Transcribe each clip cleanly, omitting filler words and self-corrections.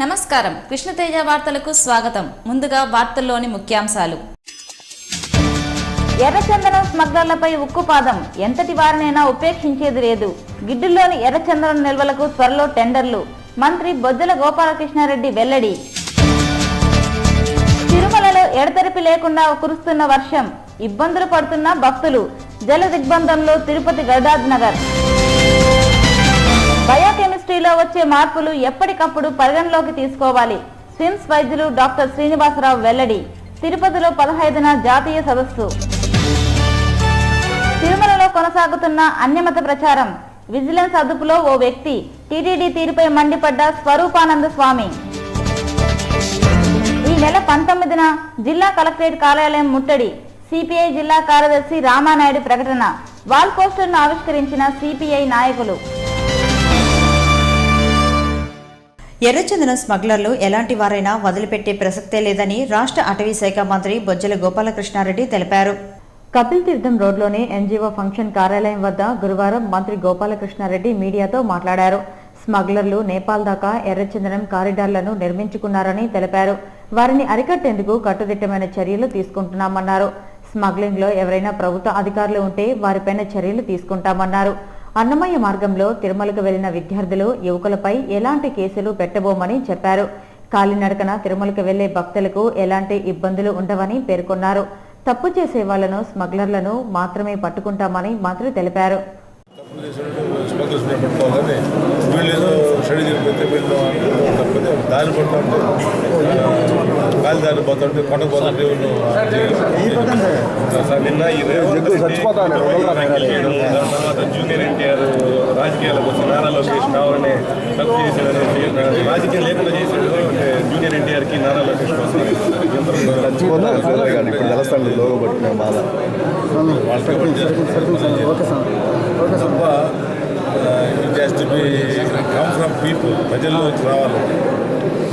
నమస్కారం కృష్ణతేజ వార్తలకు స్వాగతం. ముందుగా వార్తల్లోని ముఖ్యాంశాలు. ఎర్రచందనం స్మగ్లర్లపై ఉక్కుపాదం, ఎంతటి వారినైనా ఉపేక్షించేది లేదు. గిడ్డుల్లోని ఎర్రచందనం నిల్వలకు త్వరలో టెండర్లు, మంత్రి బొజ్జల గోపాలకృష్ణారెడ్డి వెల్లడి. తిరుమలలో ఎడతెరిపి లేకుండా కురుస్తున్న వర్షం, ఇబ్బందులు పడుతున్న భక్తులు, జల దిగ్బంధంలో తిరుపతి గరుడాజ్ నగర్. బయోకెమిస్ట్రీలో వచ్చే మార్పులు ఎప్పటికప్పుడు పరిగణలోకి తీసుకోవాలి. స్విమ్స్ వైద్యులు డాక్టర్ శ్రీనివాసరావు వెల్లడి. తిరుపతిలో 15న జాతీయ సదస్సు. తిరుమలలో కొనసాగుతున్న అన్యమత ప్రచారం, విజిలెన్స్ అదుపులో ఓ వ్యక్తి, టీటీడీ తీరుపై మండిపడ్డ స్వరూపానంద స్వామి. ఈ నెల 19న జిల్లా కలెక్టరేట్ కార్యాలయం ముట్టడి, సిపిఐ జిల్లా కార్యదర్శి రామానాయుడు ప్రకటన. వాల్ పోస్టర్ను ఆవిష్కరించిన సిపిఐ నాయకులు. ఎర్రచందనం స్మగ్లర్లు ఎలాంటి వారైనా వదిలిపెట్టే ప్రసక్తే లేదని రాష్ట్ర అటవీ శాఖ మంత్రి బొజ్జల గోపాలకృష్ణారెడ్డి తెలిపారు. కపిల్ తీర్థం రోడ్లోని ఎన్జీఓ ఫంక్షన్ కార్యాలయం వద్ద గురువారం మంత్రి గోపాలకృష్ణారెడ్డి మీడియాతో మాట్లాడారు. స్మగ్లర్లు నేపాల్ దాకా ఎర్రచందనం కారిడార్లను నిర్మించుకున్నారని తెలిపారు. వారిని అరికట్టేందుకు కట్టుదిట్టమైన చర్యలు తీసుకుంటున్నామన్నారు. స్మగ్లింగ్ లో ఎవరైనా ప్రభుత్వ అధికారులు ఉంటే వారిపైన చర్యలు తీసుకుంటామన్నారు. అన్నమయ్య మార్గంలో తిరుమలకు వెళ్లిన విద్యార్థులు, యువకులపై ఎలాంటి కేసులు పెట్టబోమని చెప్పారు. కాలినడకన తిరుమలకు వెళ్లే భక్తులకు ఎలాంటి ఇబ్బందులు ఉండవని పేర్కొన్నారు. తప్పు చేసే వాళ్లను, స్మగ్లర్లను మాత్రమే పట్టుకుంటామని మంత్రి తెలిపారు. జూనియర్ ఎన్టీఆర్ రాజకీయాలకు వచ్చి నారా లోకేష్ కావాలనే తప్పు చేసేదని రాజకీయం లేకుండా చేసాడు. జూనియర్ ఎన్టీఆర్కి నారా లోకేష్ కోసం ప్రజల్లో రావాలి,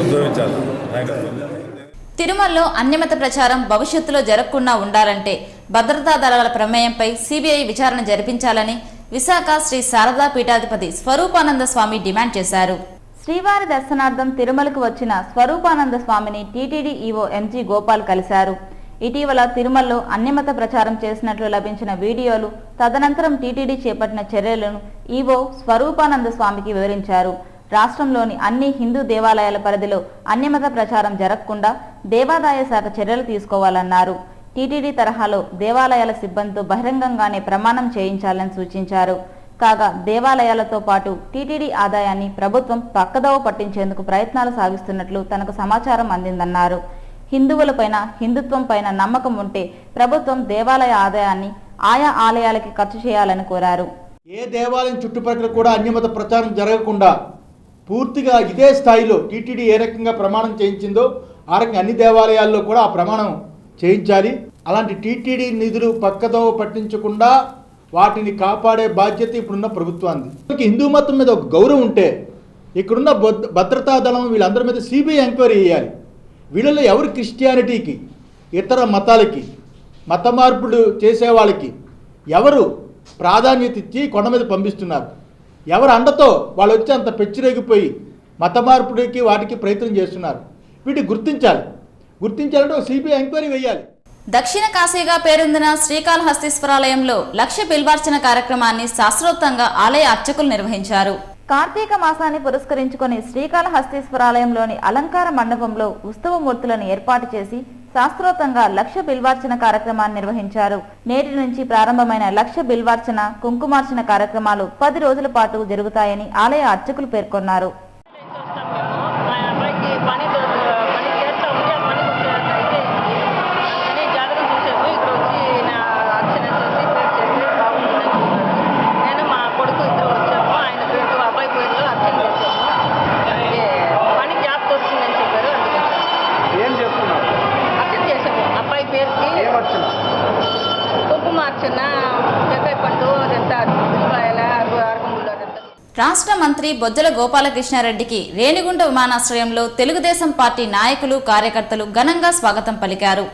ఉద్భవించాలి. తిరుమలలో అన్యమత ప్రచారం భవిష్యత్తులో జరగకుండా ఉండాలంటే భద్రతా దళాల ప్రమేయంపై సిబిఐ విచారణ జరిపించాలని విశాఖ శ్రీ శారదా పీఠాధిపతి స్వరూపానంద స్వామి డిమాండ్ చేశారు. శ్రీవారి దర్శనార్థం తిరుమలకు వచ్చిన స్వరూపానంద స్వామిని టీటీడీ ఈవో ఎంజీ గోపాల్ కలిశారు. ఇటీవల తిరుమలలో అన్యమత ప్రచారం చేసినట్లు లభించిన వీడియోలు, తదనంతరం టీటీడీ చేపట్టిన చర్యలను ఈవో స్వరూపానంద స్వామికి వివరించారు. రాష్ట్రంలోని అన్ని హిందూ దేవాలయాల పరిధిలో అన్యమత ప్రచారం జరగకుండా దేవాదాయ శాఖ చర్యలు తీసుకోవాలన్నారు. టీటీడీ తరహాలో దేవాలయాల సిబ్బందితో బహిరంగంగానే ప్రమాణం చేయించాలని సూచించారు. కాగా దేవాలయాలతో పాటు టీటీడీ ఆదాయాన్ని ప్రభుత్వం పక్కదోవ పట్టించేందుకు ప్రయత్నాలు సాగిస్తున్నట్లు తనకు సమాచారం అందిందన్నారు. హిందువులపైన, హిందుత్వం పైన నమ్మకం ఉంటే ప్రభుత్వం దేవాలయ ఆదాయాన్ని ఆయా ఆలయాలకి ఖర్చు చేయాలని కోరారు. ఏ దేవాలయం చుట్టుపక్కల కూడా అన్యమత ప్రచారం జరగకుండా పూర్తిగా ఇదే స్థాయిలో టీటీడీ ఏ రకంగా ప్రమాణం చేయించిందో ఆ రకంగా అన్ని దేవాలయాల్లో కూడా ఆ ప్రమాణం చేయించాలి. అలాంటి టీటీడీ నిధులు పక్కదోవ పట్టించకుండా వాటిని కాపాడే బాధ్యత ఇప్పుడున్న ప్రభుత్వానికి. హిందూ మతం మీద ఒక గౌరవం ఉంటే ఇక్కడున్న భద్రతా దళం వీళ్ళందరి మీద సిబిఐ ఎంక్వైరీ చేయాలి. వీళ్ళలో ఎవరు క్రిస్టియానిటీకి, ఇతర మతాలకి, మత మార్పులు చేసే వాళ్ళకి ఎవరు ప్రాధాన్యత ఇచ్చి కొండ మీద పంపిస్తున్నారు, ఎవరు అండతో వాళ్ళు వచ్చి అంత పెచ్చిరేగిపోయి మత మార్పుడికి వాటికి ప్రయత్నం చేస్తున్నారు, వీటిని గుర్తించాలంటే ఒక సిబిఐ ఎంక్వైరీ వేయాలి. దక్షిణ కాశీగా పేరొందిన శ్రీకాళహస్తీశ్వరాలయంలో లక్ష బిల్వార్చన కార్యక్రమాన్ని శాస్త్రోక్తంగా ఆలయ అర్చకులు నిర్వహించారు. కార్తీక మాసాన్ని పురస్కరించుకుని శ్రీకాళహస్తీశ్వరాలయంలోని అలంకార మండపంలో ఉత్సవమూర్తులను ఏర్పాటు చేసి శాస్త్రోక్తంగా లక్ష బిల్వార్చన కార్యక్రమాన్ని నిర్వహించారు. నేటి నుంచి ప్రారంభమైన లక్ష బిల్వార్చన, కుంకుమార్చన కార్యక్రమాలు 10 రోజుల పాటు జరుగుతాయని ఆలయ అర్చకులు పేర్కొన్నారు. రాష్ట్ర మంత్రి బొజ్జల గోపాలకృష్ణారెడ్డికి రేణిగుంట విమానాశ్రయంలో తెలుగుదేశం పార్టీ నాయకులు, కార్యకర్తలు ఘనంగా స్వాగతం పలికారు.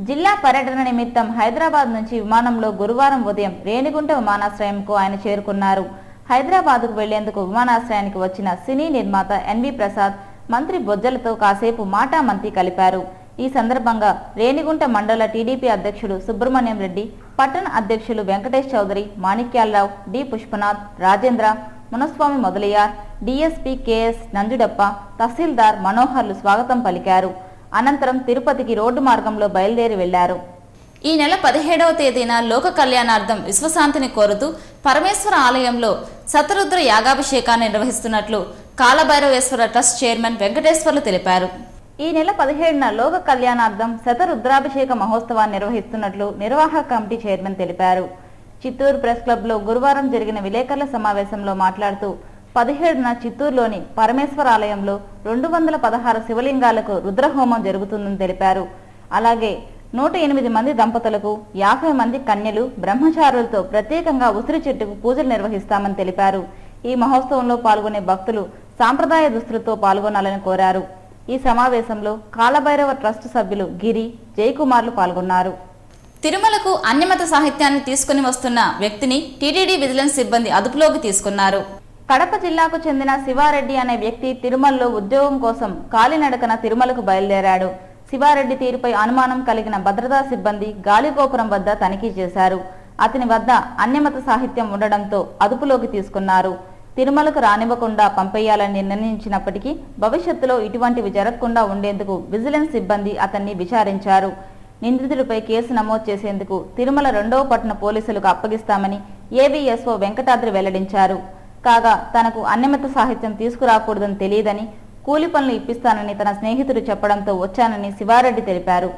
జిల్లా పర్యటన నిమిత్తం హైదరాబాద్ నుంచి విమానంలో గురువారం ఉదయం రేణిగుంట విమానాశ్రయంకు ఆయన చేరుకున్నారు. హైదరాబాద్కు వెళ్లేందుకు విమానాశ్రయానికి వచ్చిన సినీ నిర్మాత ఎన్వి ప్రసాద్, మంత్రి బొజ్జలతో కాసేపు మాటామంతి కలిపారు. ఈ సందర్భంగా రేణిగుంట మండల టీడీపీ అధ్యక్షులు సుబ్రహ్మణ్యం రెడ్డి, పట్టణ అధ్యక్షులు Venkatesh Chowdary, Manikyalarao, D Pushpanath, Rajendra, Munaswamy Mudaliar, DSP KS Nanjudappa, tahsildar మనోహర్లు స్వాగతం పలికారు. అనంతరం తిరుపతికి రోడ్డు మార్గంలో బయలుదేరి వెళ్లారు. ఈ నెల 17వ తేదీన లోక కళ్యాణార్థం విశ్వశాంతిని కోరుతూ పరమేశ్వర ఆలయంలో శతరుద్ర యాగాభిషేకాన్ని నిర్వహిస్తున్నట్లు కాలభైరవేశ్వర ట్రస్ట్ చైర్మన్ వెంకటేశ్వర్లు తెలిపారు. ఈ నెల 17న లోక కళ్యాణార్థం శతరుద్రాభిషేక మహోత్సవాన్ని నిర్వహిస్తున్నట్లు నిర్వాహక కమిటీ చైర్మన్ తెలిపారు. చిత్తూరు ప్రెస్ క్లబ్లో గురువారం జరిగిన విలేకరుల సమావేశంలో మాట్లాడుతూ 17న చిత్తూరులోని పరమేశ్వర ఆలయంలో 216 శివలింగాలకు రుద్రహోమం జరుగుతుందని తెలిపారు. అలాగే 108 మంది దంపతులకు 50 మంది కన్యలు బ్రహ్మచారులతో ప్రత్యేకంగా ఉసిరి చెట్టుకు పూజలు నిర్వహిస్తామని తెలిపారు. ఈ మహోత్సవంలో పాల్గొనే భక్తులు సాంప్రదాయ దుస్తులతో పాల్గొనాలని కోరారు. ఈ సమావేశంలో కాలభైరవ ట్రస్ట్ సభ్యులు గిరి, జయకుమార్లు పాల్గొన్నారు. తిరుమలకు అన్యమత సాహిత్యాన్ని తీసుకుని వస్తున్న వ్యక్తిని టీటీడీ విజిలెన్స్ సిబ్బంది అదుపులోకి తీసుకున్నారు. కడప జిల్లాకు చెందిన శివారెడ్డి అనే వ్యక్తి తిరుమలలో ఉద్యోగం కోసం కాలినడకన తిరుమలకు బయలుదేరాడు. శివారెడ్డి తీరుపై అనుమానం కలిగిన భద్రతా సిబ్బంది గాలిగోపురం వద్ద తనిఖీ చేశారు. అతని వద్ద అన్యమత సాహిత్యం ఉండడంతో అదుపులోకి తీసుకున్నారు. తిరుమలకు రానివ్వకుండా పంపేయాలని నిర్ణయించినప్పటికీ భవిష్యత్తులో ఇటువంటివి జరగకుండా ఉండేందుకు విజిలెన్స్ సిబ్బంది అతన్ని విచారించారు. నిందితుడిపై కేసు నమోదు చేసేందుకు తిరుమల 2వ పట్టణ పోలీసులకు అప్పగిస్తామని ఏవీఎస్ఓ వెంకటాద్రి వెల్లడించారు. కాగా తనకు అన్యమత సాహిత్యం తీసుకురాకూడదని తెలియదని, కూలి పనులు ఇప్పిస్తానని తన స్నేహితుడు చెప్పడంతో వచ్చానని శివారెడ్డి తెలిపారు.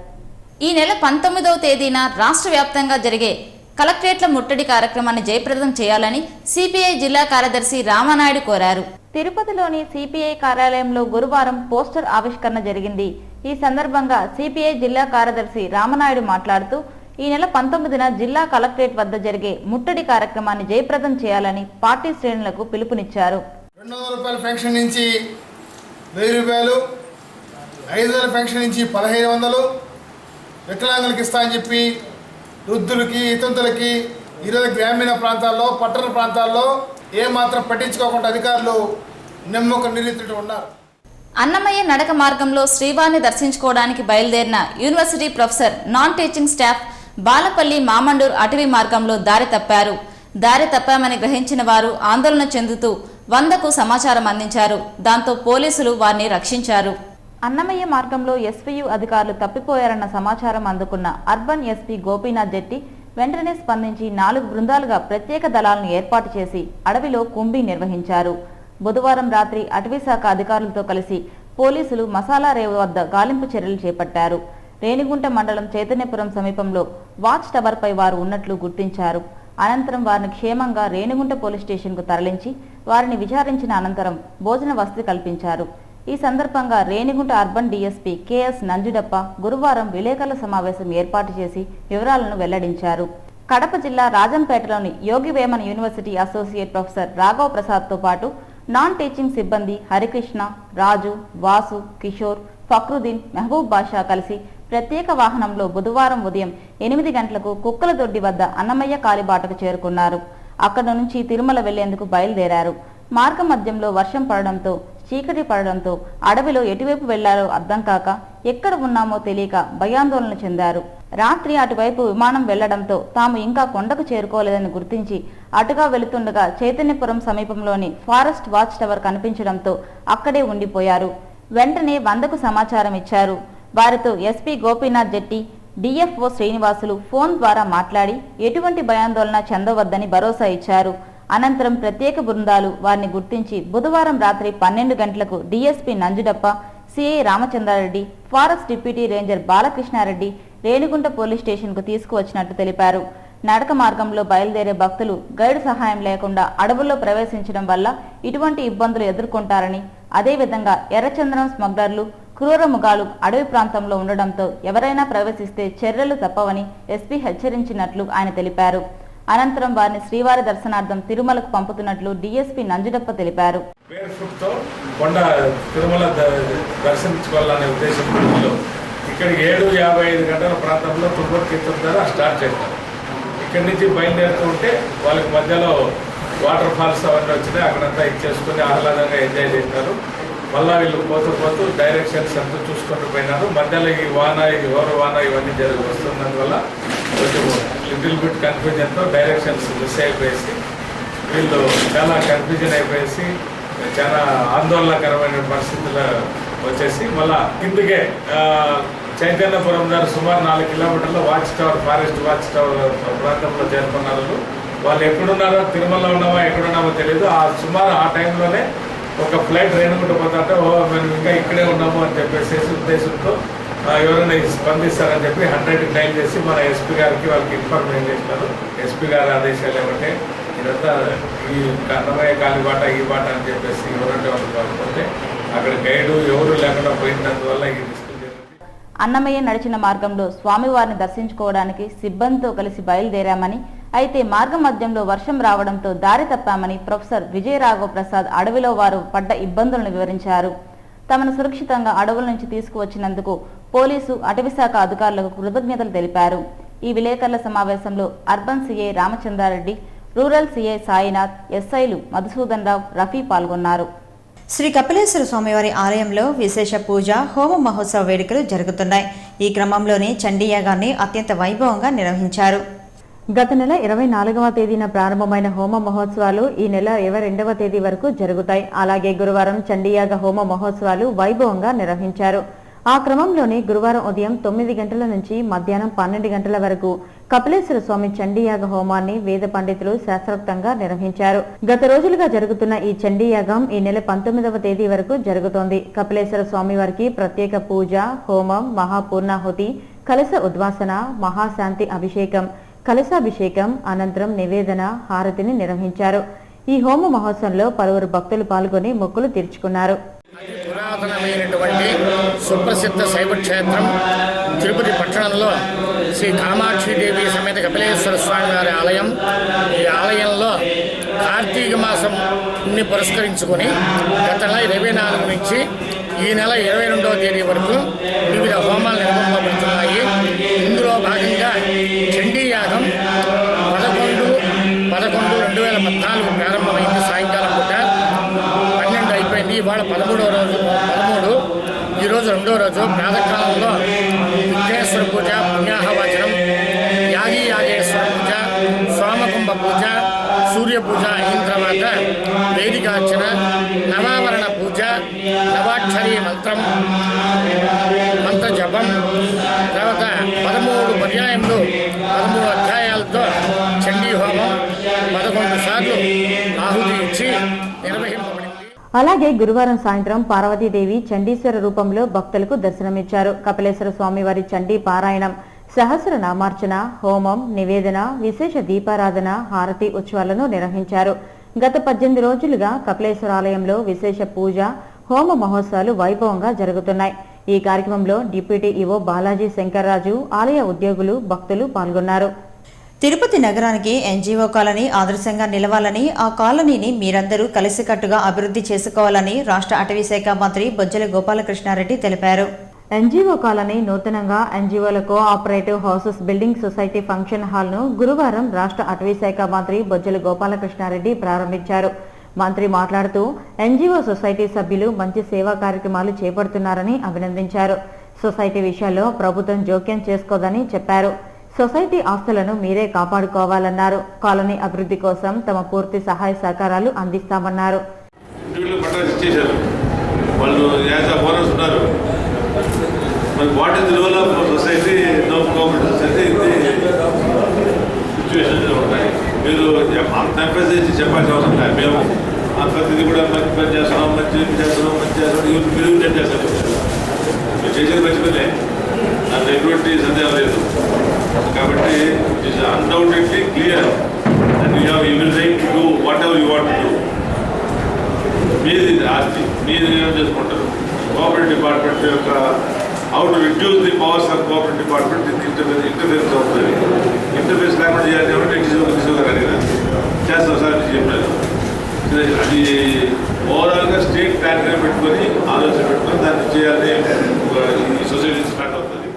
ఈ నెల 19వ తేదీన రాష్ట్ర వ్యాప్తంగా జరిగే కలెక్టరేట్ల ముట్టడి కార్యక్రమాన్ని జయప్రదం చేయాలని సిపిఐ జిల్లా కార్యదర్శి రామనాయుడు కోరారు. తిరుపతిలోని సిపిఐ కార్యాలయంలో గురువారం పోస్టర్ ఆవిష్కరణ జరిగింది. ఈ సందర్భంగా సిపిఐ జిల్లా కార్యదర్శి రామనాయుడు మాట్లాడుతూ ఈ నెల 19న జిల్లా కలెక్టరేట్ వద్ద జరిగే ముట్టడి కార్యక్రమాన్ని జయప్రదం చేయాలని పార్టీ శ్రేణులకు పిలుపునిచ్చారు. 200 రూపాయల పెన్షన్ నుంచి 1000 రూపాయలు, 5,000 పెన్షన్ నుంచి 1,500, వికలాంగులకు ఇస్తా అని చెప్పి వృద్ధులకి, ఇతంతులకి ఈరోజు గ్రామీణ ప్రాంతాల్లో, పట్టణ ప్రాంతాల్లో ఏమాత్రం పట్టించుకోకుండా అధికారులు నిమ్మక నిరీతులు ఉన్నారు. అన్నమయ్య నడక మార్గంలో శ్రీవారిని దర్శించుకోవడానికి బయలుదేరిన university professor, non teaching staff Balapalli Mamanduru అటవీ మార్గంలో దారి తప్పారు. దారి తప్పామని గ్రహించిన వారు ఆందోళన చెందుతూ 100కు సమాచారం అందించారు. దాంతో పోలీసులు వారిని రక్షించారు. అన్నమయ్య మార్గంలో ఎస్పీయు అధికారులు తప్పిపోయారన్న సమాచారం అందుకున్న అర్బన్ ఎస్పీ గోపీనాథ్ జెట్టి వెంటనే స్పందించి 4 బృందాలుగా ప్రత్యేక దళాలను ఏర్పాటు చేసి అడవిలో కుంబీ నిర్వహించారు. బుధవారం రాత్రి అటవీశాఖ అధికారులతో కలిసి పోలీసులు మసాలా రేవు వద్ద గాలింపు చర్యలు చేపట్టారు. రేణిగుంట మండలం చైతన్యపురం సమీపంలో వాచ్ టవర్ పై వారు ఉన్నట్లు గుర్తించారు. అనంతరం వారిని క్షేమంగా రేణిగుంట పోలీస్ స్టేషన్కు తరలించి వారిని విచారించిన అనంతరం భోజన వసతి కల్పించారు. ఈ సందర్భంగా Renigunta urban DSP KS Nanjudappa గురువారం విలేకరుల సమావేశం ఏర్పాటు చేసి వివరాలను వెల్లడించారు. కడప జిల్లా రాజంపేటలోని Yogivemana university associate professor Raghav ప్రసాద్తో పాటు నాన్ టీచింగ్ సిబ్బంది హరికృష్ణ, రాజు, వాసు, కిషోర్, ఫక్రుద్దీన్, మెహబూబ్ బాషా కలిసి ప్రత్యేక వాహనంలో బుధవారం ఉదయం 8 గంటలకు కుక్కల దొడ్డి వద్ద అన్నమయ్య కాలిబాటకు చేరుకున్నారు. అక్కడ నుంచి తిరుమల వెళ్లేందుకు బయలుదేరారు. మార్గ మధ్యంలో వర్షం పడడంతో, చీకటి పడడంతో అడవిలో ఎటువైపు వెళ్లారో అర్థం కాక ఎక్కడ ఉన్నామో తెలియక భయాందోళన చెందారు. రాత్రి అటువైపు విమానం వెళ్లడంతో తాము ఇంకా కొండకు చేరుకోలేదని గుర్తించి అటుగా వెళుతుండగా చైతన్యపురం సమీపంలోని ఫారెస్ట్ వాచ్ టవర్ కనిపించడంతో అక్కడే ఉండిపోయారు. వెంటనే 100కు సమాచారం ఇచ్చారు. వారితో ఎస్పీ గోపీనాథ్ జెట్టి, డిఎఫ్ఓ శ్రీనివాసులు ఫోన్ ద్వారా మాట్లాడి ఎటువంటి భయాందోళన చెందవద్దని భరోసా ఇచ్చారు. అనంతరం ప్రత్యేక బృందాలు వారిని గుర్తించి బుధవారం రాత్రి 12 గంటలకు DSP Nanjudappa, CI Ramachandrareddy, forest deputy ranger Balakrishnareddy Renigunta police స్టేషన్కు తీసుకువచ్చినట్టు తెలిపారు. నడక మార్గంలో బయలుదేరే భక్తులు గైడ్ సహాయం లేకుండా అడవుల్లో ప్రవేశించడం వల్ల ఇటువంటి ఇబ్బందులు ఎదుర్కొంటారని, అదేవిధంగా ఎర్రచందనం స్మగ్లర్లు, క్రూరముగాలు అడవి ప్రాంతంలో ఉండడంతో ఎవరైనా ప్రవేశిస్తే చర్యలు తప్పవని ఎస్పీ హెచ్చరించినట్లు ఆయన తెలిపారు. అనంతరం వారిని శ్రీవారి దర్శనార్థం తిరుమలకు పంపుతున్నట్లు డీఎస్పీ నంజుడప్ప తెలిపారు. కొండ తిరుమల దర్శించుకోవాలనే ఉద్దేశంలో ఇక్కడికి 7:55 గంటల ప్రాంతంలో తుమ్మూరు కీర్తన ద్వారా స్టార్ట్ చేస్తారు. ఇక్కడి నుంచి బయలుదేరుతూ ఉంటే వాళ్ళకి మధ్యలో వాటర్ ఫాల్స్ అవన్నీ వచ్చినాయి. అక్కడంతా ఇచ్చేసుకుని ఆహ్లాదంగా ఎంజాయ్ చేస్తారు. మళ్ళీ వీళ్ళు పోతూ డైరెక్షన్స్ అంతా చూసుకుంటూ పోయినారు. మధ్యలో ఈ వాన ఇవన్నీ వస్తున్నందువల్ల కొంచెం లిటిల్ బిట్ కన్ఫ్యూజన్తో డైరెక్షన్స్ మిస్ అయిపోయేసి వీళ్ళు చాలా కన్ఫ్యూజన్ అయిపోయేసి చాలా ఆందోళనకరమైన పరిస్థితులు వచ్చేసి మళ్ళా కిందకే చైతన్యపురం దగ్గర సుమారు 4 కిలోమీటర్ల ఫారెస్ట్ వాచ్ టవర్ ప్రాంతంలో చేరుకున్నారు. వాళ్ళు ఎక్కడున్నారో తిరుమలలో ఉన్నామో ఎక్కడున్నామో తెలియదు. సుమారు ఆ టైంలోనే ఒక ఫ్లైట్ రేణుకుంటూ పోతుంటే మేము ఇంకా ఇక్కడే ఉన్నాము అని చెప్పేసి ఉద్దేశంతో ఎవరైనా స్పందిస్తారని చెప్పి 100కి డైల్ చేసి మన ఎస్పీ గారికి వాళ్ళకి ఇన్ఫర్మేషన్ చేసినారు. ఎస్పీ గారి ఆదేశాలు ఏమంటే ఇదంతా ఈ అన్నమయ్య కాలిబాట ఈ బాట అని చెప్పేసి ఎవరంటే వాళ్ళు కాకపోతే అక్కడ గైడు ఎవరు లేకుండా పోయినందువల్ల ఈ రిస్క్ జరిగింది. అన్నమయ్య నడిచిన మార్గంలో స్వామివారిని దర్శించుకోవడానికి సిబ్బందితో కలిసి బయలుదేరామని, అయితే మార్గ మధ్యంలో వర్షం రావడంతో దారి తప్పామని ప్రొఫెసర్ విజయరాఘవ ప్రసాద్ అడవిలో వారు పడ్డ ఇబ్బందులను వివరించారు. తమను సురక్షితంగా అడవుల నుంచి తీసుకువచ్చినందుకు పోలీసు అటవీశాఖ అధికారులకు కృతజ్ఞతలు తెలిపారు. ఈ విలేకరుల సమావేశంలో urban CI Ramachandra Reddy, rural CI Sainath, ఎస్ఐలు మధుసూదన్ రావు, రఫీ పాల్గొన్నారు. శ్రీ కపిలేశ్వర స్వామివారి ఆలయంలో విశేష పూజ, హోమ మహోత్సవ వేడుకలు జరుగుతున్నాయి. ఈ క్రమంలోనే చండీ యాగాన్ని అత్యంత వైభవంగా నిర్వహించారు. గత నెల 24వ తేదీన ప్రారంభమైన హోమ మహోత్సవాలు ఈ నెల 22వ తేదీ వరకు జరుగుతాయి. అలాగే గురువారం చండీయాగ హోమ మహోత్సవాలు వైభవంగా నిర్వహించారు. ఆ క్రమంలోనే గురువారం ఉదయం 9 గంటల నుంచి మధ్యాహ్నం 12 గంటల వరకు కపిలేశ్వర స్వామి చండీయాగ హోమాన్ని వేద పండితులు శాస్త్రోక్తంగా నిర్వహించారు. గత రోజులుగా జరుగుతున్న ఈ చండీయాగం ఈ నెల 19వ తేదీ వరకు జరుగుతోంది. కపిలేశ్వర స్వామి వారికి ప్రత్యేక పూజ, హోమం, మహాపూర్ణాహుతి, కలశ ఉద్వాసన, మహాశాంతి అభిషేకం, కలశాభిషేకం అనంతరం నివేదన, హారతిని నిర్వహించారు. ఈ హోమ మహోత్సవంలో పలువురు భక్తులు పాల్గొని మొక్కులు తీర్చుకున్నారు. పురాతనమైనటువంటి సుప్రసిద్ధ శైవ క్షేత్రం తిరుపతి పట్టణంలో శ్రీ కామాక్షిదేవి సమేత కపిలేశ్వర స్వామి వారి ఆలయం. ఈ ఆలయంలో కార్తీక మాసంని పురస్కరించుకొని గత నెల 24 నుంచి ఈ నెల 22వ తేదీ వరకు వివిధ హోమాలు నిర్వహించబడుతున్నాయి. ఇందులో భాగంగా చండీ యాగం 11/11/2014 ప్రారంభమైంది. సాయంకాలం పూట 12 అయిపోయింది. ఇవాళ 13వ రోజు, 13. ఈరోజు 2వ రోజు. ప్రాతకాలంలో విఘ్నేశ్వర పూజ, పుణ్యాహవచనం, యాగేశ్వర పూజ, సోమకుంభ పూజ, సూర్య పూజ అయిన తర్వాత వేదికార్చన, నవావరణ పూజ, నవాక్షరీ మంత్ర జపం, తర్వాత 13 పర్యాయములు 13 అధ్యాయాలతో చండీ హోమం 11 సార్లు ఆహుతి ఇచ్చి నిర్వహింపబడింది. అలాగే గురువారం సాయంత్రం పార్వతీదేవి చండీశ్వర రూపంలో భక్తులకు దర్శనమిచ్చారు. కపిలేశ్వర స్వామివారి చండీ పారాయణం, సహస్రనామార్చన, హోమం, నివేదన, విశేష దీపారాధన, హారతి ఉత్సవాలను నిర్వహించారు. గత 18 రోజులుగా కపిలేశ్వర ఆలయంలో విశేష పూజ, హోమ మహోత్సవాలు వైభవంగా జరుగుతున్నాయి. ఈ కార్యక్రమంలో డిప్యూటీ ఈవో బాలాజీ శంకర్రాజు, ఆలయ ఉద్యోగులు, భక్తులు పాల్గొన్నారు. తిరుపతి నగరానికి ఎన్జీఓ కాలనీ ఆదర్శంగా నిలవాలని, ఆ కాలనీని మీరందరూ కలిసికట్టుగా అభివృద్ధి చేసుకోవాలని రాష్ట్ర అటవీ శాఖ మంత్రి బొజ్జల గోపాలకృష్ణారెడ్డి తెలిపారు. ఎన్జీఓ కాలనీ నూతనంగా ఎన్జీఓల cooperative houses building society function హాల్ను గురువారం రాష్ట్ర అటవీ శాఖ మంత్రి బొజ్జల గోపాలకృష్ణారెడ్డి ప్రారంభించారు. మంత్రి మాట్లాడుతూ ఎన్జీఓ సొసైటీ సభ్యులు మంచి సేవా కార్యక్రమాలు చేపడుతున్నారని అభినందించారు. సొసైటీ విషయాల్లో ప్రభుత్వం జోక్యం చేసుకోదని చెప్పారు. సొసైటీ ఆస్తులను మీరే కాపాడుకోవాలన్నారు. కాలనీ అభివృద్ధి కోసం తమ పూర్తి సహాయ సహకారాలు అందిస్తామన్నారు. What is the role of society, no government society in the situation ఉంటాయి. మీరు అంత ఎంఫసైజ్ చెప్పాల్సిన అవసరం లేదు. మేము అంత ఇది కూడా మంచి చేస్తున్నాం, మంచి చేస్తున్నాం, మీరు చేస్తారు. మీరు చేసేది మంచిగానే, దాంట్లో ఎటువంటి సందేహం లేదు. కాబట్టి it is undoubtedly clear and you will write to do what ever you want to do. మీది ఆస్తి, మీరు ఏం చేసుకుంటారు. కోఆపరేటివ్ డిపార్ట్మెంట్ యొక్క how to reduce the powers of cooperative department with interference అవుతుంది. ఇంటర్ఫరెన్స్ లేకుండా చేయాలంటే తీసుకోగలిగిన చేస్తాం సార్ చెప్పారు. అది ఓవరాల్గా స్టేట్ ప్లాన్ పెట్టుకొని ఆలోచన పెట్టుకొని దాన్ని చేయాలని ఈ సొసైటీ స్టార్ట్ అవుతుంది.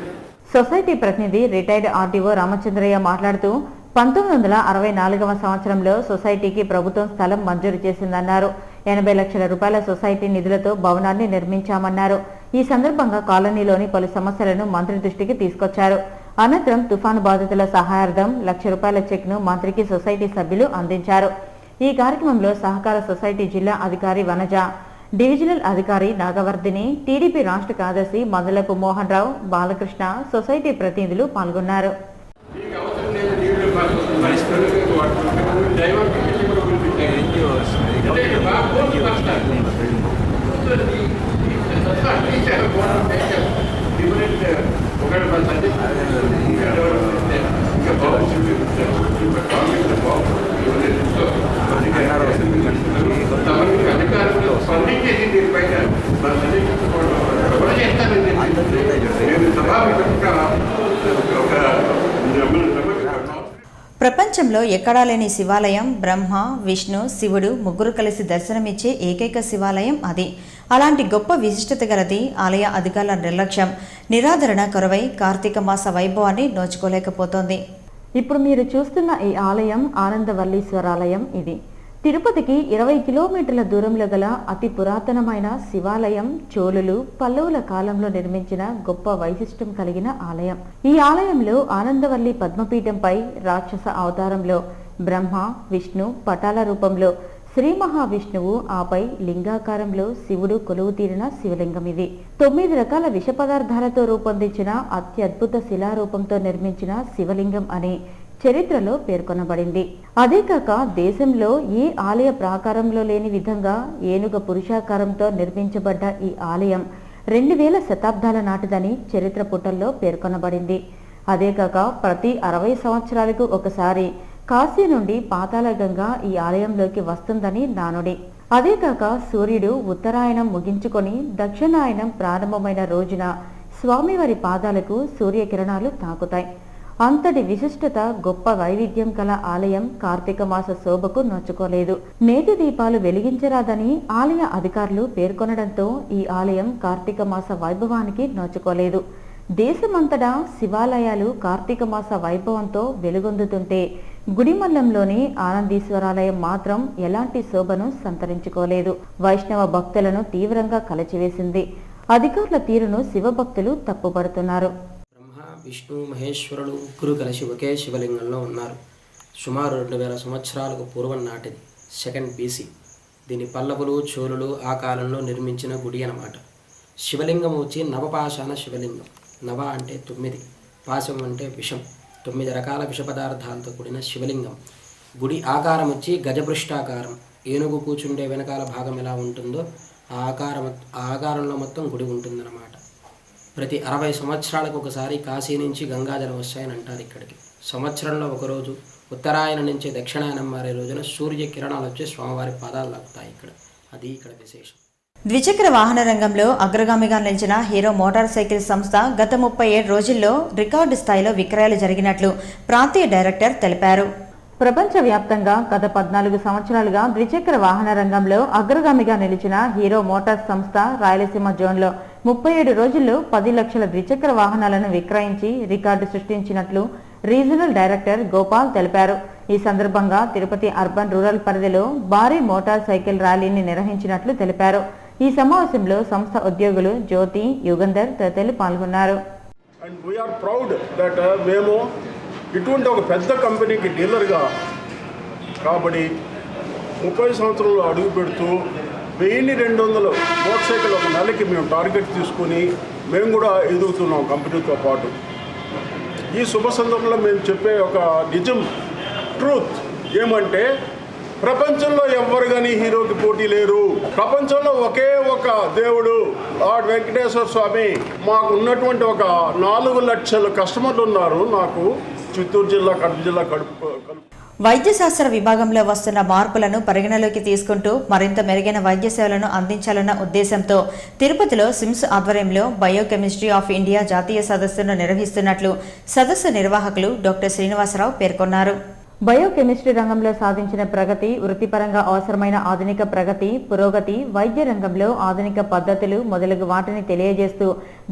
సొసైటీ ప్రతినిధి రిటైర్డ్ ఆర్టీఓ రామచంద్రయ్య మాట్లాడుతూ 1964వ సంవత్సరంలో సొసైటీకి ప్రభుత్వం స్థలం మంజూరు చేసిందన్నారు. 80 లక్షల రూపాయల సొసైటీ నిధులతో భవనాన్ని నిర్మించామన్నారు. ఈ సందర్భంగా కాలనీలోని పలు సమస్యలను మంత్రి దృష్టికి తీసుకొచ్చారు. అనంతరం తుఫాను బాధితుల సహాయార్థం 1 లక్ష రూపాయల చెక్ను మంత్రికి సొసైటీ సభ్యులు అందించారు. ఈ కార్యక్రమంలో సహకార సొసైటీ జిల్లా అధికారి వనజ, డివిజనల్ అధికారి నాగవర్ధిని, టీడీపీ రాష్ట్ర కార్యదర్శి మందలపు మోహన్ రావు, బాలకృష్ణ, సొసైటీ ప్రతినిధులు పాల్గొన్నారు. ప్రపంచంలో ఎక్కడా లేని శివాలయం బ్రహ్మ, విష్ణు, శివుడు ముగ్గురు కలిసి దర్శనమిచ్చే ఏకైక శివాలయం అది. అలాంటి గొప్ప విశిష్టత గలది ఆలయ అధికారుల నిర్లక్ష్యం, నిరాదరణ కొరవై కార్తీక మాస వైభవాన్ని నోచుకోలేకపోతోంది. ఇప్పుడు మీరు చూస్తున్న ఈ ఆలయం ఆనందవల్లీశ్వరాలయం. ఇది తిరుపతికి 20 కిలోమీటర్ల దూరంలో గల అతి పురాతనమైన శివాలయం. చోళులు, పల్లవుల కాలంలో నిర్మించిన గొప్ప వైశిష్టం కలిగిన ఆలయం. ఈ ఆలయంలో ఆనందవల్లి పద్మపీఠంపై రాక్షస అవతారంలో బ్రహ్మ, విష్ణు పటాల రూపంలో శ్రీ మహావిష్ణువు, ఆపై లింగాకారంలో శివుడు కొలువు తీరిన శివలింగం ఇది. 9 రకాల విష పదార్థాలతో రూపొందించిన అత్యద్భుత శిలారూపంతో నిర్మించిన శివలింగం అని చరిత్రలో పేర్కొనబడింది. అదే కాక దేశంలో ఏ ఆలయ ప్రాకారంలో లేని విధంగా ఏనుగ పురుషాకారంతో నిర్మించబడ్డ ఈ ఆలయం 2000 శతాబ్దాల నాటిదని చరిత్ర పుటల్లో పేర్కొనబడింది. అదే కాక ప్రతి 60 సంవత్సరాలకు ఒకసారి కాశీ నుండి పాతాళ గంగా ఈ ఆలయంలోకి వస్తుందని నానుడి. అదే కాక సూర్యుడు ఉత్తరాయణం ముగించుకొని దక్షిణాయనం ప్రారంభమైన రోజున స్వామివారి పాదాలకు సూర్యకిరణాలు తాకుతాయి. అంతటి విశిష్టత, గొప్ప వైవిధ్యం కల ఆలయం కార్తీక మాస శోభకు నోచుకోలేదు. నేతి దీపాలు వెలిగించరాదని ఆలయ అధికారులు పేర్కొనడంతో ఈ ఆలయం కార్తీక మాస వైభవానికి నోచుకోలేదు. దేశమంతటా శివాలయాలు కార్తీక మాస వైభవంతో వెలుగొందుతుంటే గుడిమల్లంలోని ఆనందీశ్వరాలయం మాత్రం ఎలాంటి శోభను సంతరించుకోలేదు. వైష్ణవ భక్తులను తీవ్రంగా కలచివేసింది. అధికారుల తీరును శివభక్తులు తప్పుపడుతున్నారు. విష్ణు, మహేశ్వరుడు ముగ్గురు కలిసి ఒకే శివలింగంలో ఉన్నారు. సుమారు 2000 సంవత్సరాలకు పూర్వం నాటిది. 2nd BC. దీని పల్లవులు, చోళులు ఆ కాలంలో నిర్మించిన గుడి అన్నమాట. శివలింగం వచ్చి నవపాషాణ శివలింగం. నవ అంటే 9, పాశం అంటే విషం. 9 రకాల విష పదార్థాలతో కూడిన శివలింగం. గుడి ఆకారం వచ్చి గజపృష్ఠాకారం. ఏనుగు కూర్చుండే వెనకాల భాగం ఎలా ఉంటుందో ఆ ఆకారంలో మొత్తం గుడి ఉంటుందన్నమాట. ప్రతి 60 సంవత్సరాలకు ఒకసారి కాశీ నుంచి గంగాజలం వస్తాయని అంటారు ఇక్కడికి. సంవత్సరంలో ఒకరోజు ఉత్తరాయణ నుంచి దక్షిణాయనం మారే రోజున సూర్య కిరణాలు వచ్చి స్వామివారి పాదాలు లాగుతాయి అది ఇక్కడ విశేషం. ద్విచక్ర వాహన రంగంలో అగ్రగామిగా నిలిచిన హీరో మోటార్ సైకిల్ సంస్థ గత 37 రోజుల్లో రికార్డు స్థాయిలో విక్రయాలు జరిగినట్లు ప్రాంతీయ డైరెక్టర్ తెలిపారు. ప్రపంచవ్యాప్తంగా గత 14 సంవత్సరాలుగా ద్విచక్ర వాహన రంగంలో అగ్రగామిగా నిలిచిన హీరో మోటార్స్ సంస్థ రాయలసీమ జోన్లో 37 రోజుల్లో 10 లక్షల ద్విచక్ర వాహనాలను విక్రయించి రికార్డు సృష్టించినట్లు రీజనల్ డైరెక్టర్ గోపాల్ తెలిపారు. ఈ సందర్భంగా తిరుపతి అర్బన్ రూరల్ పరిధిలో భారీ మోటార్ సైకిల్ ర్యాలీని నిర్వహించినట్లు తెలిపారు. ఈ సమావేశంలో సంస్థ ఉద్యోగులు జ్యోతి, యుగంధర్ తదితరులు పాల్గొన్నారు. ఇటువంటి ఒక పెద్ద కంపెనీకి డీలర్గా కాబట్టి 30 సంవత్సరాలు అడుగు పెడుతూ 1200 మోటార్ సైకిల్ ఒక నెలకి మేము టార్గెట్ తీసుకుని మేము కూడా ఎదుగుతున్నాం కంపెనీతో పాటు. ఈ శుభ సందర్భంలో మేము చెప్పే ఒక నిజం ట్రూత్ ఏమంటే ప్రపంచంలో ఎవ్వరు కానీ హీరోకి పోటీ లేరు. ప్రపంచంలో ఒకే ఒక దేవుడు లార్డ్ వెంకటేశ్వర స్వామి. మాకు ఉన్నటువంటి ఒక 4 లక్షల కస్టమర్లు ఉన్నారు. నాకు చిత్తూరు జిల్లా, కడప జిల్లా కడుపు. వైద్య శాస్త్ర విభాగంలో వస్తున్న మార్పులను పరిగణలోకి తీసుకుంటూ మరింత మెరుగైన వైద్య సేవలను అందించాలన్న ఉద్దేశంతో తిరుపతిలో సిమ్స్ ఆధ్వర్యంలో బయోకెమిస్ట్రీ ఆఫ్ ఇండియా జాతీయ సదస్సును నిర్వహిస్తున్నట్లు సదస్సు నిర్వాహకులు డాక్టర్ శ్రీనివాసరావు పేర్కొన్నారు. బయోకెమిస్ట్రీ రంగంలో సాధించిన ప్రగతి, వృత్తిపరంగా అవసరమైన ఆధునిక ప్రగతి, పురోగతి, వైద్య రంగంలో ఆధునిక పద్ధతులు మొదలగు వాటిని తెలియజేస్తూ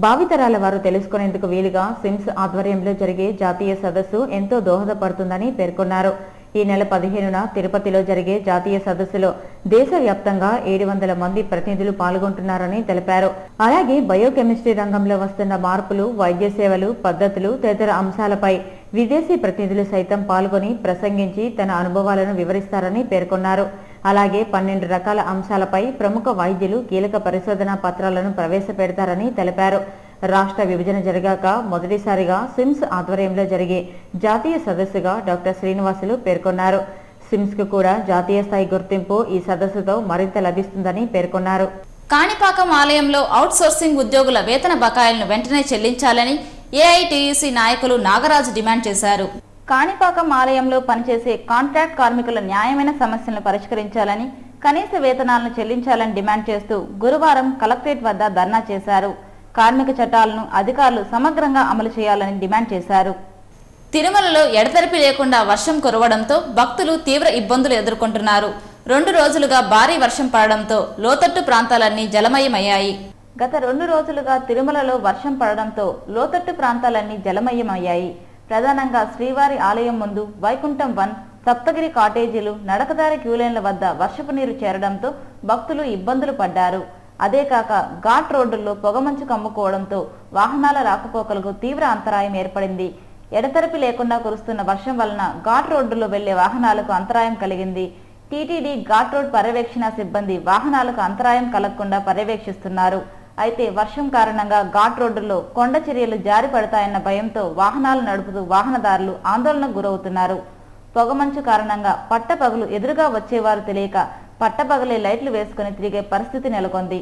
భావితరాల వారు తెలుసుకునేందుకు వీలుగా సిమ్స్ ఆధ్వర్యంలో జరిగే జాతీయ సదస్సు ఎంతో దోహదపడుతుందని పేర్కొన్నారు. ఈ నెల 15న తిరుపతిలో జరిగే జాతీయ సదస్సులో దేశవ్యాప్తంగా 700 మంది ప్రతినిధులు పాల్గొంటున్నారని తెలిపారు. అలాగే బయోకెమిస్ట్రీ రంగంలో వస్తున్న మార్పులు, వైద్య సేవలు, పద్ధతులు తదితర అంశాలపై విదేశీ ప్రతినిధులు సైతం పాల్గొని ప్రసంగించి తన అనుభవాలను వివరిస్తారని పేర్కొన్నారు. అలాగే 12 రకాల అంశాలపై ప్రముఖ వైద్యులు కీలక పరిశోధనా పత్రాలను ప్రవేశపెడతారని తెలిపారు. రాష్ట్ర విభజన జరిగాక మొదటిసారిగా సిమ్స్ ఆధ్వర్యంలో జరిగే జాతీయ సదస్సుగా డాక్టర్ శ్రీనివాసులు పేర్కొన్నారు. సిమ్స్ కు కూడా జాతీయ స్థాయి గుర్తింపు ఈ సదస్సుతో మరింత లభిస్తుందని పేర్కొన్నారు. కాణిపాకం ఆలయంలో అవుట్ సోర్సింగ్ ఉద్యోగుల వేతన బకాయిలను వెంటనే చెల్లించాలని ఏఐటీయూసీ నాయకులు నాగరాజు డిమాండ్ చేశారు. కాణిపాకం ఆలయంలో పనిచేసే కాంట్రాక్ట్ కార్మికుల న్యాయమైన సమస్యలను పరిష్కరించాలని, కనీస వేతనాలను చెల్లించాలని డిమాండ్ చేస్తూ గురువారం కలెక్టరేట్ వద్ద ధర్నా చేశారు. కార్మిక చట్టాలను అధికారులు సమగ్రంగా అమలు చేయాలని డిమాండ్ చేశారు. తిరుమలలో ఎడతెరిపి లేకుండా వర్షం కురవడంతో భక్తులు తీవ్ర ఇబ్బందులు ఎదుర్కొంటున్నారు. 2 రోజులుగా భారీ వర్షం పడడంతో లోతట్టు ప్రాంతాలన్నీ జలమయమయ్యాయి. గత 2 రోజులుగా తిరుమలలో వర్షం పడడంతో లోతట్టు ప్రాంతాలన్నీ జలమయమయ్యాయి. ప్రధానంగా శ్రీవారి ఆలయం ముందు వైకుంఠం 1, సప్తగిరి కాటేజీలు, నడకదారి క్యూలైన్ల వద్ద వర్షపు నీరు చేరడంతో భక్తులు ఇబ్బందులు పడ్డారు. అదే కాక ఘాట్ రోడ్డుల్లో పొగమంచు కమ్ముకోవడంతో వాహనాల రాకపోకలకు తీవ్ర అంతరాయం ఏర్పడింది. ఎడతెరిపి లేకుండా కురుస్తున్న వర్షం వలన ఘాట్ రోడ్డులో వెళ్లే వాహనాలకు అంతరాయం కలిగింది. టీటీడీ ఘాట్ రోడ్ పర్యవేక్షణ సిబ్బంది వాహనాలకు అంతరాయం కలగకుండా పర్యవేక్షిస్తున్నారు. అయితే వర్షం కారణంగా ఘాట్ రోడ్డులో కొండ చర్యలు జారి పడతాయన్న భయంతో వాహనాలు నడుపుతూ వాహనదారులు ఆందోళనకు గురవుతున్నారు. పొగమంచు కారణంగా పట్టపగలు ఎదురుగా వచ్చేవారు తెలియక పట్టపగలే లైట్లు వేసుకుని తిరిగే పరిస్థితి నెలకొంది.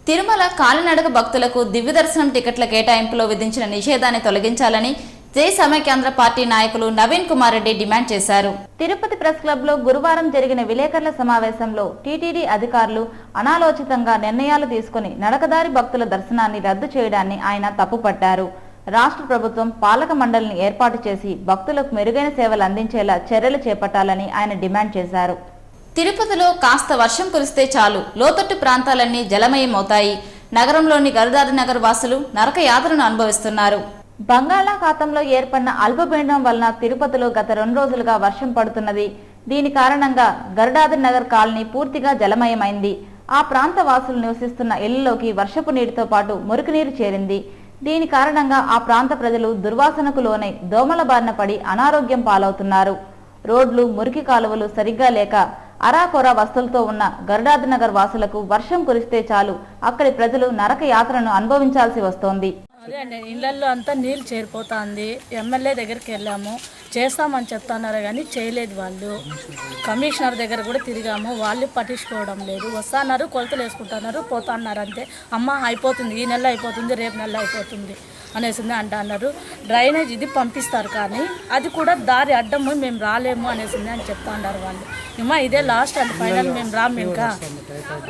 తిరుమల కాలినడక భక్తులకు దివ్య దర్శనం టికెట్ల కేటాయింపులో విధించిన నిషేధాన్ని తొలగించాలని జై సమైక్యాంధ్ర పార్టీ నాయకులు నవీన్ కుమార్ రెడ్డి డిమాండ్ చేశారు. తిరుపతి ప్రెస్ క్లబ్ లో గురువారం జరిగిన విలేకరుల సమావేశంలో టీటీడీ అధికారులు అనాలోచితంగా నిర్ణయాలు తీసుకుని నడకదారి భక్తుల దర్శనాన్ని రద్దు చేయడాన్ని ఆయన తప్పుపట్టారు. రాష్ట్ర ప్రభుత్వం పాలక మండలిని ఏర్పాటు చేసి భక్తులకు మెరుగైన సేవలు అందించేలా చర్యలు చేపట్టాలని ఆయన డిమాండ్ చేశారు. తిరుపతిలో కాస్త వర్షం కురిస్తే చాలు లోతట్టు ప్రాంతాలన్నీ జలమయమవుతాయి. నగరంలోని గరుడాది నగర్ వాసులు నరక యాత్రను అనుభవిస్తున్నారు. బంగాళాఖాతంలో ఏర్పడిన అల్పపీడనం వలన తిరుపతిలో గత 2 రోజులుగా వర్షం పడుతున్నది. దీని కారణంగా గరుడాది నగర్ కాలనీ పూర్తిగా జలమయమైంది. ఆ ప్రాంత వాసులు నివసిస్తున్న ఇళ్లలోకి వర్షపు నీటితో పాటు మురికి నీరు చేరింది. దీని కారణంగా ఆ ప్రాంత ప్రజలు దుర్వాసనకు లోనై దోమల బారిన పడి అనారోగ్యం పాలవుతున్నారు. రోడ్లు, మురికి కాలువలు సరిగ్గా లేక అరాకొర వస్తువులతో ఉన్న గరుడాది నగర్ వాసులకు వర్షం కురిస్తే చాలు అక్కడి ప్రజలు నరక యాత్రను అనుభవించాల్సి వస్తోంది. అదే అండి, ఇళ్లలో అంతా నీళ్ళు చేరిపోతుంది. ఎమ్మెల్యే దగ్గరికి వెళ్ళాము, చేస్తామని చెప్తున్నారు కానీ చేయలేదు వాళ్ళు. కమిషనర్ దగ్గర కూడా తిరిగాము, వాళ్ళు పట్టించుకోవడం లేదు. వస్తున్నారు, కొలతలు వేసుకుంటున్నారు, పోతున్నారు అంతే. అమ్మ అయిపోతుంది, ఈ నెల అయిపోతుంది, రేపు నెల అయిపోతుంది అనేసింది అంటున్నారు. డ్రైనేజ్ ఇది పంపిస్తారు కానీ అది కూడా దారి అడ్డము, మేము రాలేము అనేసింది అని చెప్తా ఉన్నారు వాళ్ళు. ఏమో ఇదే లాస్ట్ అండ్ ఫైనల్, మేము రాము ఇంకా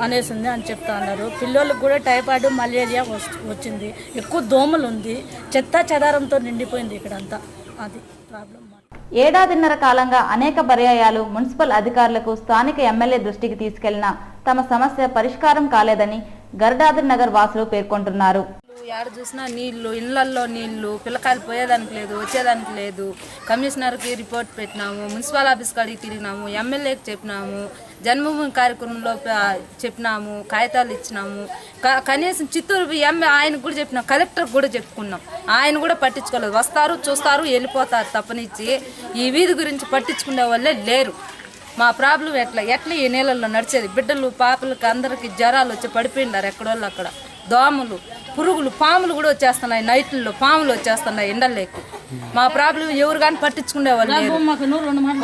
అనేసింది అని చెప్తా ఉన్నారు. పిల్లలకు కూడా టైఫాయిడ్, మలేరియా వచ్చింది. ఎక్కువ దోమలు ఉంది, చెత్త చెదారంతో నిండిపోయింది ఇక్కడంతా. అది ప్రాబ్లం. 1.5 ఏడాదిన్నర కాలంగా అనేక పర్యాయాలు మున్సిపల్ అధికారులకు స్థానిక ఎమ్మెల్యే దృష్టికి తీసుకెళ్లినా తమ సమస్య పరిష్కారం కాలేదని గరుడాది నగర్ వాసులు పేర్కొంటున్నారు. ఎక్కడ చూసినా నీళ్లు, ఇళ్లల్లో నీళ్లు, పిల్లకాయలు పోయేదానికి లేదు, వచ్చేదానికి లేదు. కమిషనర్కి రిపోర్ట్ పెట్టినాము, మున్సిపల్ ఆఫీస్ కాడికి తిరిగినాము, ఎమ్మెల్యేకి చెప్పినాము, జన్మభూమి కార్యక్రమంలో చెప్పినాము, కాగితాలు ఇచ్చినాము. కనీసం చిత్తూరు ఆయనకు కూడా చెప్పినాం, కలెక్టర్కి కూడా చెప్పుకున్నాం. ఆయన కూడా పట్టించుకోలేదు. వస్తారు, చూస్తారు, వెళ్ళిపోతారు తప్పనిచ్చి ఈ వీధి గురించి పట్టించుకునే వాళ్ళే లేరు. మా ప్రాబ్లం ఎట్లా ఈ నీళ్ళల్లో నడిచేది? బిడ్డలు, పాపలకి అందరికి జ్వరాలు వచ్చి పడిపోయినారు ఎక్కడోళ్ళు అక్కడ. దోమలు, పురుగులు, పాములు కూడా వచ్చేస్తున్నాయి. నైట్లలో పాములు వచ్చేస్తున్నాయి ఎండల్లోకి. మా ప్రాబ్లం ఎవరు కానీ పట్టించుకునే వాళ్ళు.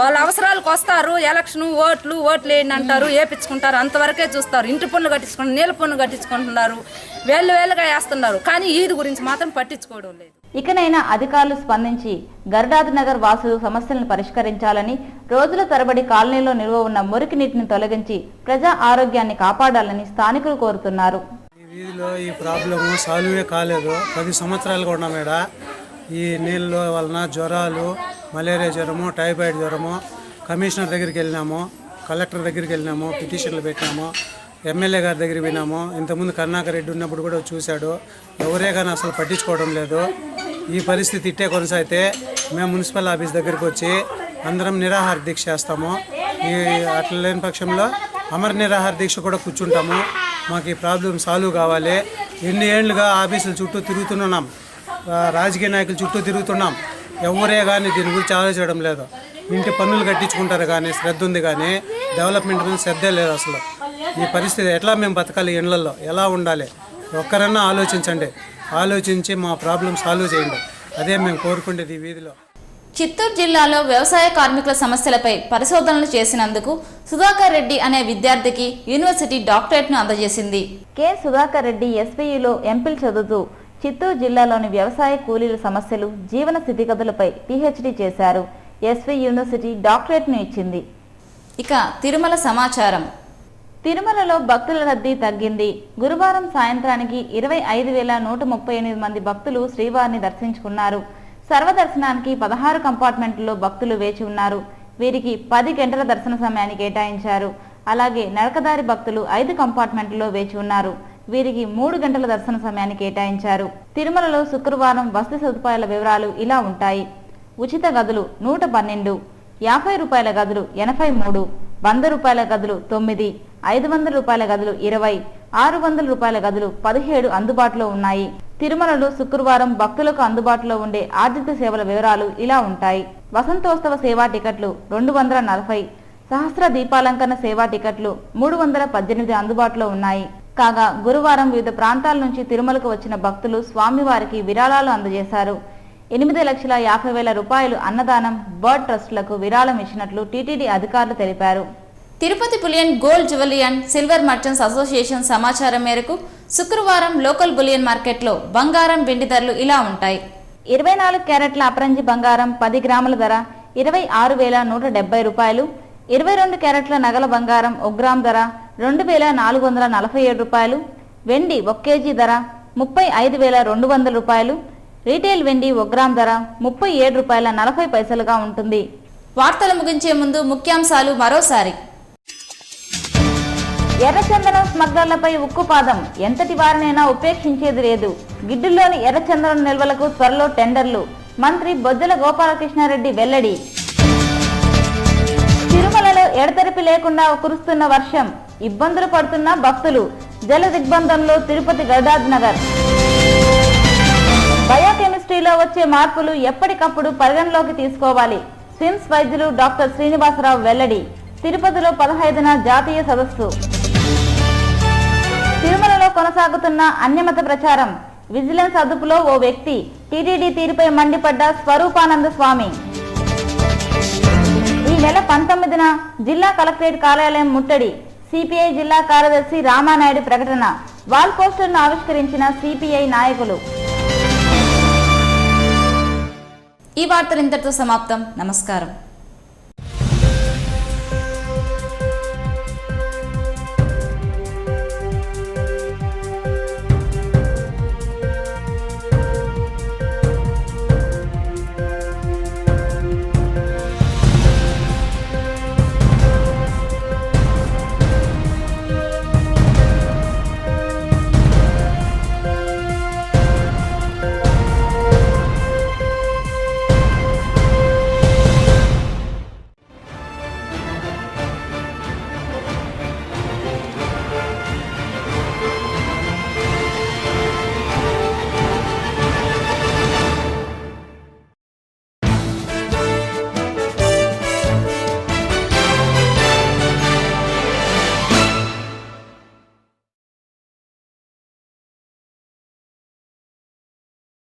వాళ్ళ అవసరాలకు వస్తారు, ఎలక్షన్ ఓట్లు వేయండి అంటారు, వేపించుకుంటారు, అంతవరకే చూస్తారు. ఇంటి పన్ను కట్టించుకుంటారు, నీళ్ళ పన్ను కట్టించుకుంటున్నారు, వేలుగా వేస్తున్నారు. కానీ ఈది గురించి మాత్రం పట్టించుకోవడం లేదు. ఇకనైనా అధికారులు స్పందించి గరుడాది నగర్ వాసులు సమస్యలను పరిష్కరించాలని, రోజుల తరబడి కాలనీలో నిల్వ ఉన్న మురికి నీటిని తొలగించి ప్రజా ఆరోగ్యాన్ని కాపాడాలని స్థానికులు కోరుతున్నారు. వీధిలో ఈ ప్రాబ్లము సాల్వే కాలేదు. 10 సంవత్సరాలుగా ఉన్నాం ఇక్కడ. ఈ నీళ్ళ వలన జ్వరాలు, మలేరియా జ్వరము, టైఫాయిడ్ జ్వరము. కమిషనర్ దగ్గరికి వెళ్ళినాము, కలెక్టర్ దగ్గరికి వెళ్ళినాము, పిటిషన్లు పెట్టినాము, ఎమ్మెల్యే గారి దగ్గరికి పోయినాము. ఇంతకుముందు కరుణాకర్ రెడ్డి ఉన్నప్పుడు కూడా చూశాడు. ఎవరే కానీ అసలు పట్టించుకోవడం లేదు. ఈ పరిస్థితి ఇట్టే కొనసాగితే మేము మున్సిపల్ ఆఫీస్ దగ్గరికి వచ్చి అందరం నిరాహార దీక్ష చేస్తాము. అట్లా లేని పక్షంలో అమర నిరాహార దీక్ష కూడా కూర్చుంటాము. మాకు ఈ ప్రాబ్లం సాల్వ్ కావాలి. ఎన్ని ఏళ్ళుగా ఆఫీసుల చుట్టూ తిరుగుతున్నాం, రాజకీయ నాయకుల చుట్టూ తిరుగుతున్నాం. ఎవరే కానీ దీని గురించి ఆలోచించడం లేదు. ఇంటి పన్నులు కట్టించుకుంటారు కానీ శ్రద్ధ ఉంది, కానీ డెవలప్మెంట్ మీద శ్రద్ధే లేదు. అసలు ఈ పరిస్థితి ఎట్లా మేము బతకాలి, ఇళ్లలో ఎలా ఉండాలి, ఒక్కరన్నా ఆలోచించండి. ఆలోచించి మా ప్రాబ్లం సాల్వ్ చేయండి. అదే మేము కోరుకునేది ఈ వీధిలో. చిత్తూరు జిల్లాలో వ్యవసాయ కార్మికుల సమస్యలపై పరిశోధనలు చేసినందుకు సుధాకర్ రెడ్డి అనే విద్యార్థికి యూనివర్సిటీ డాక్టరేట్ను అందజేసింది. కె సుధాకర్ రెడ్డి ఎస్వీయులో ఎంపిల్ చదువుతూ చిత్తూరు జిల్లాలోని వ్యవసాయ కూలీల సమస్యలు, జీవన స్థితిగతులపై పీహెచ్డీ చేశారు. ఎస్వీ యూనివర్సిటీ డాక్టరేట్ను ఇచ్చింది. ఇక తిరుమల సమాచారం. తిరుమలలో భక్తుల రద్దీ తగ్గింది. గురువారం సాయంత్రానికి 25,138 మంది భక్తులు శ్రీవారిని దర్శించుకున్నారు. సర్వదర్శనానికి 16 కంపార్ట్మెంట్లలో భక్తులు వేచి ఉన్నారు. వీరికి 10 గంటల దర్శన సమయాన్ని కేటాయించారు. అలాగే నడకదారి భక్తులు 5 కంపార్ట్మెంట్లలో వేచి ఉన్నారు. వీరికి 3 గంటల దర్శన సమయాన్ని కేటాయించారు. తిరుమలలో శుక్రవారం వసతి సదుపాయాల వివరాలు ఇలా ఉంటాయి. ఉచిత గదులు 112, 50 రూపాయల గదులు 83, 100 రూపాయల గదులు 9, 500 రూపాయల గదులు 20, 600 రూపాయల గదులు 17 అందుబాటులో ఉన్నాయి. తిరుమలలో శుక్రవారం భక్తులకు అందుబాటులో ఉండే ఆర్జిత సేవల వివరాలు ఇలా ఉంటాయి. వసంతోత్సవ సేవా టికెట్లు 240, సహస్ర దీపాలంకరణ సేవా టికెట్లు 318 అందుబాటులో ఉన్నాయి. కాగా గురువారం వివిధ ప్రాంతాల నుంచి తిరుమలకు వచ్చిన భక్తులు స్వామివారికి విరాళాలు అందజేశారు. 8,50,000 రూపాయలు అన్నదానం, బర్డ్ ట్రస్టులకు విరాళం ఇచ్చినట్లు టీటీడీ అధికారులు తెలిపారు. Tirupati bullion gold jewellery and silver merchants association సమాచారం మేరకు శుక్రవారం లోకల్ బులియన్ మార్కెట్లో బంగారం, వెండి ధరలు ఇలా ఉంటాయి. 24 క్యారెట్ల అపరంజి బంగారం 10 గ్రాముల ధర 26,170 రూపాయలు. 22 క్యారెట్ల నగల బంగారం 1 గ్రామ్ ధర 2,447 రూపాయలు. వెండి 1 కేజీ ధర 35,200 రూపాయలు. రీటైల్ వెండి 1 గ్రామ్ ధర 37.40 ఉంటుంది. వార్తలు ముగించే ముందు ముఖ్యాంశాలు మరోసారి. ఎర్రచందనం స్మగ్లర్లపై ఉక్కుపాదం, ఎంతటి వారినైనా ఉపేక్షించేది లేదు. గిడ్డుల్లోని ఎర్రచందనం నిల్వలకు త్వరలో టెండర్లు, మంత్రి బొజ్జల గోపాలకృష్ణారెడ్డి వెల్లడి. తిరుమలలో ఎడతెరిపి లేకుండా కురుస్తున్న వర్షం, ఇబ్బందులు పడుతున్న భక్తులు, జల దిగ్బంధంలో తిరుపతి గరుడాజ్ నగర్. బయోకెమిస్ట్రీలో వచ్చే మార్పులు ఎప్పటికప్పుడు పరిగణలోకి తీసుకోవాలి. స్విమ్స్ వైద్యులు డాక్టర్ శ్రీనివాసరావు వెల్లడి. తిరుపతిలో 15న జాతీయ సదస్సు. తిరుమలలో కొనసాగుతున్న అన్యమత ప్రచారం, విజిలెన్స్ అదుపులో ఓ వ్యక్తి, టీటీడీ తీరుపై మండిపడ్డ స్వరూపానంద స్వామి. ఈ నెల 19న జిల్లా కలెక్టరేట్ కార్యాలయం ముట్టడి, సిపిఐ జిల్లా కార్యదర్శి రామానాయుడు ప్రకటన. వాల్ పోస్టర్ను ఆవిష్కరించిన సిపిఐ నాయకులు. ఈ వార్తలు ఇంతటితో సమాప్తం. నమస్కారం.